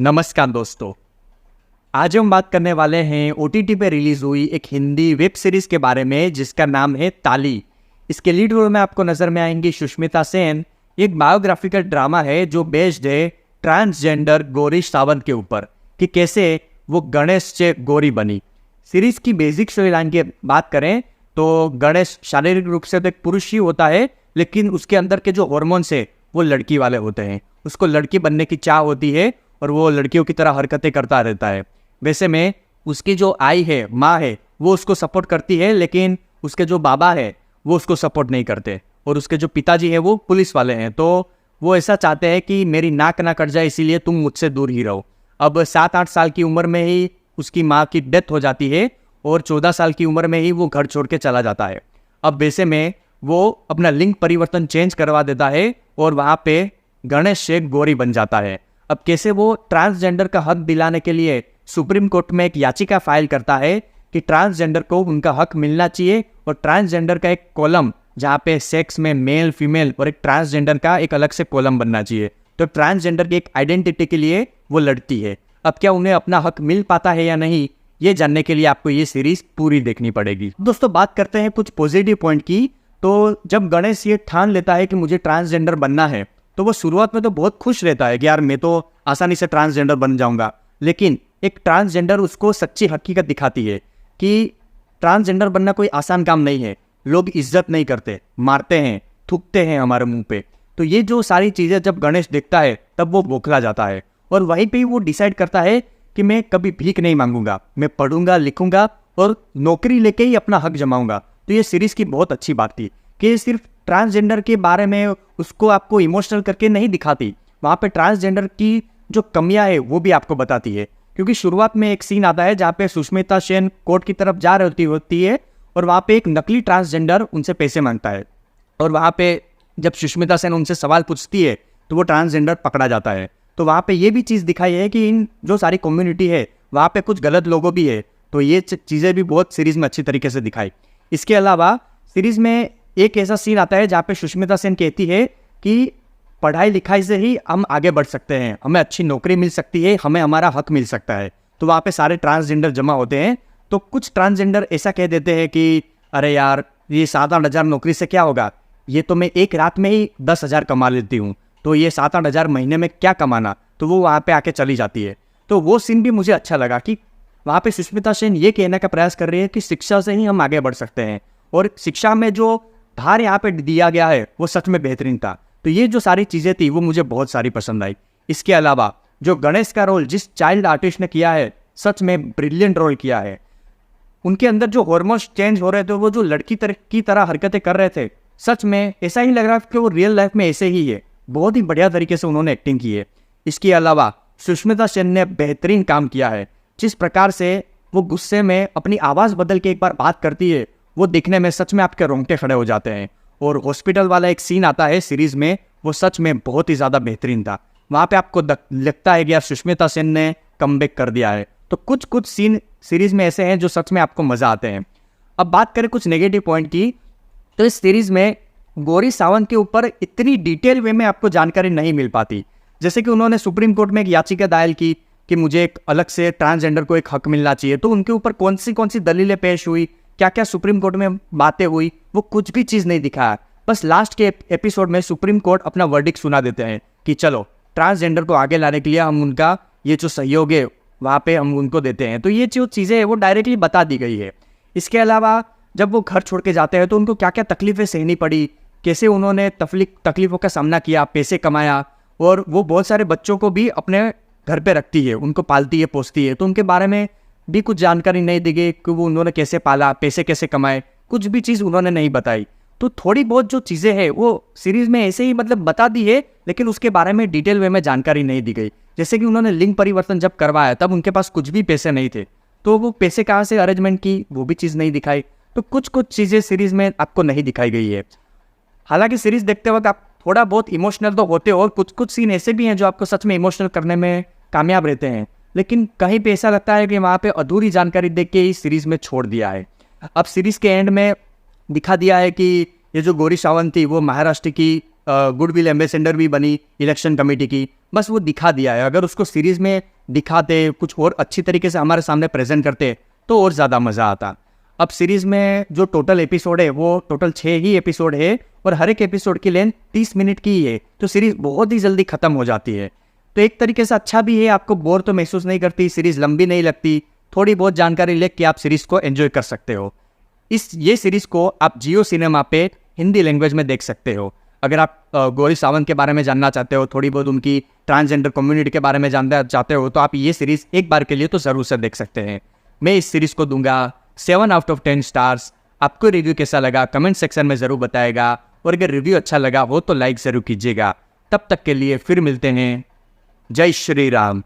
नमस्कार दोस्तों। आज हम बात करने वाले हैं ओटीटी पे रिलीज हुई एक हिंदी वेब सीरीज के बारे में जिसका नाम है ताली। इसके लीड रोल में आपको नजर में आएंगी सुष्मिता सेन। एक बायोग्राफिकल ड्रामा है जो बेस्ड है ट्रांसजेंडर गौरी सावंत के ऊपर कि कैसे वो गणेश से गौरी बनी। सीरीज की बेसिक स्टोरी लाइन की बात करें तो गणेश शारीरिक रूप से तो एक पुरुष ही होता है, लेकिन उसके अंदर के जो हॉर्मोन्स है वो लड़की वाले होते हैं। उसको लड़की बनने की चाह होती है और वो लड़कियों की तरह हरकतें करता रहता है। वैसे में उसकी जो आई है, माँ है, वो उसको सपोर्ट करती है, लेकिन उसके जो बाबा है वो उसको सपोर्ट नहीं करते और उसके जो पिताजी है वो पुलिस वाले हैं। तो वो ऐसा चाहते हैं कि मेरी नाक ना कट जाए, इसीलिए तुम मुझसे दूर ही रहो। अब 7-8 साल की उम्र में ही उसकी माँ की डेथ हो जाती है और 14 साल की उम्र में ही वो घर छोड़ के चला जाता है। अब वैसे में वो अपना लिंग परिवर्तन चेंज करवा देता है और वहाँ पे गणेश शेख गौरी बन जाता है। अब कैसे वो ट्रांसजेंडर का हक दिलाने के लिए सुप्रीम कोर्ट में एक याचिका फाइल करता है कि ट्रांसजेंडर को उनका हक मिलना चाहिए और ट्रांसजेंडर का एक कॉलम जहाँ पे सेक्स में मेल फीमेल और एक ट्रांसजेंडर का एक अलग से कॉलम बनना चाहिए। तो ट्रांसजेंडर की एक आइडेंटिटी के लिए वो लड़ती है। अब क्या उन्हें अपना हक मिल पाता है या नहीं, ये जानने के लिए आपको ये सीरीज पूरी देखनी पड़ेगी। दोस्तों, बात करते हैं कुछ पॉजिटिव पॉइंट की। तो जब गणेश ये ठान लेता है कि मुझे ट्रांसजेंडर बनना है तो वो शुरुआत में तो बहुत खुश रहता है कि यार मैं तो आसानी से ट्रांसजेंडर बन जाऊंगा। लेकिन एक ट्रांसजेंडर उसको सच्ची हकीकत दिखाती है कि ट्रांसजेंडर बनना कोई आसान काम नहीं है। लोग इज्जत नहीं करते, मारते हैं, थूकते हैं हमारे मुंह पे। तो ये जो सारी चीज़ें जब गणेश देखता है तब वो बौखला जाता है और वहीं पे वो डिसाइड करता है कि मैं कभी भीख नहीं मांगूंगा, मैं पढ़ूंगा, लिखूंगा और नौकरी लेके ही अपना हक जमाऊंगा। तो ये सीरीज़ की बहुत अच्छी बात थी कि सिर्फ ट्रांसजेंडर के बारे में उसको आपको इमोशनल करके नहीं दिखाती, वहाँ पे ट्रांसजेंडर की जो कमियां है वो भी आपको बताती है। क्योंकि शुरुआत में एक सीन आता है जहाँ पे सुष्मिता सेन कोर्ट की तरफ जा रही होती है और वहाँ पे एक नकली ट्रांसजेंडर उनसे पैसे मांगता है और वहाँ पे जब सुष्मिता सेन उनसे सवाल पूछती है तो वो ट्रांसजेंडर पकड़ा जाता है। तो वहाँ पे ये भी चीज़ दिखाई है कि इन जो सारी कम्युनिटी है वहाँ पे कुछ गलत लोगों भी है। तो ये चीज़ें भी बहुत सीरीज़ में अच्छी तरीके से दिखाई। इसके अलावा सीरीज़ में एक ऐसा सीन आता है जहाँ पे सुष्मिता सेन कहती है कि पढ़ाई लिखाई से ही हम आगे बढ़ सकते हैं, हमें अच्छी नौकरी मिल सकती है, हमें हमारा हक मिल सकता है। तो वहाँ पे सारे ट्रांसजेंडर जमा होते हैं। तो कुछ ट्रांसजेंडर ऐसा कह देते हैं कि अरे यार, ये 7-8 हज़ार नौकरी से क्या होगा, ये तो मैं एक रात में ही 10,000 कमा लेती हूँ, तो ये 7-8 हज़ार महीने में क्या कमाना। तो वो वहाँ पे आके चली जाती है। तो वो सीन भी मुझे अच्छा लगा कि वहाँ पे सुष्मिता सेन ये कहने का प्रयास कर रही है कि शिक्षा से ही हम आगे बढ़ सकते हैं और शिक्षा में जो भार यहाँ पे दिया गया है वो सच में बेहतरीन था। तो ये जो सारी चीज़ें थी वो मुझे बहुत सारी पसंद आई। इसके अलावा जो गणेश का रोल जिस चाइल्ड आर्टिस्ट ने किया है, सच में ब्रिलियंट रोल किया है। उनके अंदर जो हॉर्मोन्स चेंज हो रहे थे, वो जो लड़की की तरह हरकतें कर रहे थे, सच में ऐसा ही लग रहा है कि वो रियल लाइफ में ऐसे ही है। बहुत ही बढ़िया तरीके से उन्होंने एक्टिंग की है। इसके अलावा सुष्मिता सेन ने बेहतरीन काम किया है। जिस प्रकार से वो गुस्से में अपनी आवाज़ बदल के एक बार बात करती है, वो दिखने में सच में आपके रोंगटे खड़े हो जाते हैं। और हॉस्पिटल वाला एक सीन आता है सीरीज़ में, वो सच में बहुत ही ज़्यादा बेहतरीन था। वहाँ पे आपको लगता है कि यार सुष्मिता सेन ने कमबैक कर दिया है। तो कुछ कुछ सीन सीरीज़ में ऐसे हैं जो सच में आपको मज़ा आते हैं। अब बात करें कुछ नेगेटिव पॉइंट की, तो इस सीरीज़ में गौरी सावंत के ऊपर इतनी डिटेल वे में आपको जानकारी नहीं मिल पाती। जैसे कि उन्होंने सुप्रीम कोर्ट में एक याचिका दायर की कि मुझे एक अलग से ट्रांसजेंडर को एक हक मिलना चाहिए, तो उनके ऊपर कौन सी दलीलें पेश हुई, क्या क्या सुप्रीम कोर्ट में बातें हुई, वो कुछ भी चीज़ नहीं दिखाया। बस लास्ट के एपिसोड में सुप्रीम कोर्ट अपना वर्डिक्ट सुना देते हैं कि चलो ट्रांसजेंडर को आगे लाने के लिए हम उनका ये जो सहयोग है वहाँ पे हम उनको देते हैं। तो ये जो चीज़ें हैं वो डायरेक्टली बता दी गई है। इसके अलावा जब वो घर छोड़ के जाते हैं तो उनको क्या क्या तकलीफ़ें सहनी पड़ी, कैसे उन्होंने तकलीफ़ों का सामना किया, पैसे कमाया, और वो बहुत सारे बच्चों को भी अपने घर पे रखती है, उनको पालती है, पोसती है। तो उनके बारे में भी कुछ जानकारी नहीं दी गई कि वो उन्होंने कैसे पाला, पैसे कैसे कमाए, कुछ भी चीज़ उन्होंने नहीं बताई। तो थोड़ी बहुत जो चीज़ें हैं वो सीरीज़ में ऐसे ही मतलब बता दी है, लेकिन उसके बारे में डिटेल वे में जानकारी नहीं दी गई। जैसे कि उन्होंने लिंग परिवर्तन जब करवाया तब उनके पास कुछ भी पैसे नहीं थे, तो वो पैसे कहाँ से अरेंजमेंट की वो भी चीज़ नहीं दिखाई। तो कुछ कुछ चीज़ें सीरीज़ में आपको नहीं दिखाई गई है। हालांकि सीरीज़ देखते वक्त आप थोड़ा बहुत इमोशनल तो होते हो और कुछ कुछ सीन ऐसे भी हैं जो आपको सच में इमोशनल करने में कामयाब रहते हैं, लेकिन कहीं पे ऐसा लगता है कि वहाँ पे अधूरी जानकारी देख के इस सीरीज़ में छोड़ दिया है। अब सीरीज़ के एंड में दिखा दिया है कि ये जो गौरी सावंत थी वो महाराष्ट्र की गुडविल एम्बेसडर भी बनी इलेक्शन कमेटी की। बस वो दिखा दिया है। अगर उसको सीरीज़ में दिखाते, कुछ और अच्छी तरीके से हमारे सामने प्रेजेंट करते तो और ज़्यादा मज़ा आता। अब सीरीज़ में जो टोटल एपिसोड है वो टोटल 6 ही एपिसोड है और हर एक एपिसोड की लेंथ 30 मिनट की ही है, तो सीरीज़ बहुत ही जल्दी ख़त्म हो जाती है। तो एक तरीके से अच्छा भी है, आपको बोर तो महसूस नहीं करती, सीरीज़ लंबी नहीं लगती, थोड़ी बहुत जानकारी लेके आप सीरीज़ को एंजॉय कर सकते हो। ये सीरीज़ को आप जियो सिनेमा पे हिंदी लैंग्वेज में देख सकते हो। अगर आप गौरी सावंत के बारे में जानना चाहते हो, थोड़ी बहुत उनकी ट्रांसजेंडर कम्युनिटी के बारे में जानना चाहते हो, तो आप ये सीरीज़ एक बार के लिए तो ज़रूर से देख सकते हैं। मैं इस सीरीज़ को दूंगा 7 आउट ऑफ 10 स्टार्स। आपको रिव्यू कैसा लगा कमेंट सेक्शन में ज़रूर बताएगा, और अगर रिव्यू अच्छा लगा हो तो लाइक ज़रूर कीजिएगा। तब तक के लिए फिर मिलते हैं। जय श्री राम।